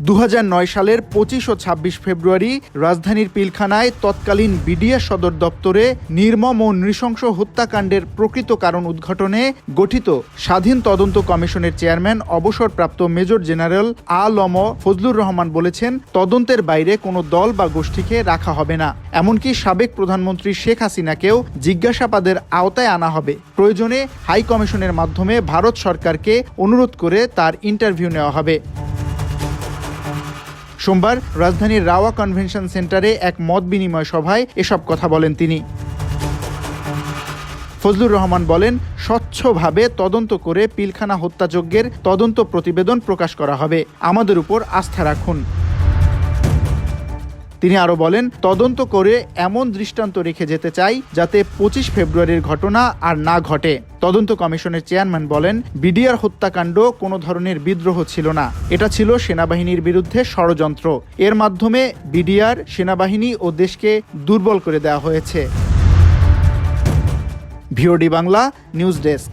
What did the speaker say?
2009 সালের 25 ও 26 ফেব্রুয়ারি রাজধানীর পিলখানায় তৎকালীন বিডিআর সদর দপ্তরে নির্মম ও নৃশংস হত্যাকাণ্ডের প্রকৃত কারণ উদ্ঘাটনে গঠিত স্বাধীন তদন্ত কমিশনের চেয়ারম্যান অবসরপ্রাপ্ত মেজর জেনারেল আ.ল.ম. ফজলুর রহমান বলেছেন, তদন্তের বাইরে কোনো দল বা গোষ্ঠীকে রাখা হবে না। এমনকি সাবেক প্রধানমন্ত্রী শেখ হাসিনাকেও জিজ্ঞাসাবাদের আওতায় আনা হবে। প্রয়োজনে হাই কমিশনের মাধ্যমে ভারত সরকারকে অনুরোধ করে তার ইন্টারভিউ নেওয়া হবে। সোমবার রাজধানীর রাওয়া কনভেনশন সেন্টারে এক মত বিনিময় সভায় এসব কথা বলেন তিনি। ফজলুর রহমান বলেন, স্বচ্ছভাবে তদন্ত করে পিলখানা হত্যাযজ্ঞের তদন্ত প্রতিবেদন প্রকাশ করা হবে। আমাদের উপর আস্থা রাখুন। তিনি আরও বলেন, তদন্ত করে এমন দৃষ্টান্ত রেখে যেতে চাই যাতে 25 ফেব্রুয়ারির ঘটনা আর না ঘটে। তদন্ত কমিশনের চেয়ারম্যান বলেন, বিডিআর হত্যাকাণ্ড কোনো ধরনের বিদ্রোহ ছিল না, এটা ছিল সেনাবাহিনীর বিরুদ্ধে ষড়যন্ত্র। এর মাধ্যমে বিডিআর, সেনাবাহিনী ও দেশকে দুর্বল করে দেওয়া হয়েছে। VOD Bangla news desk.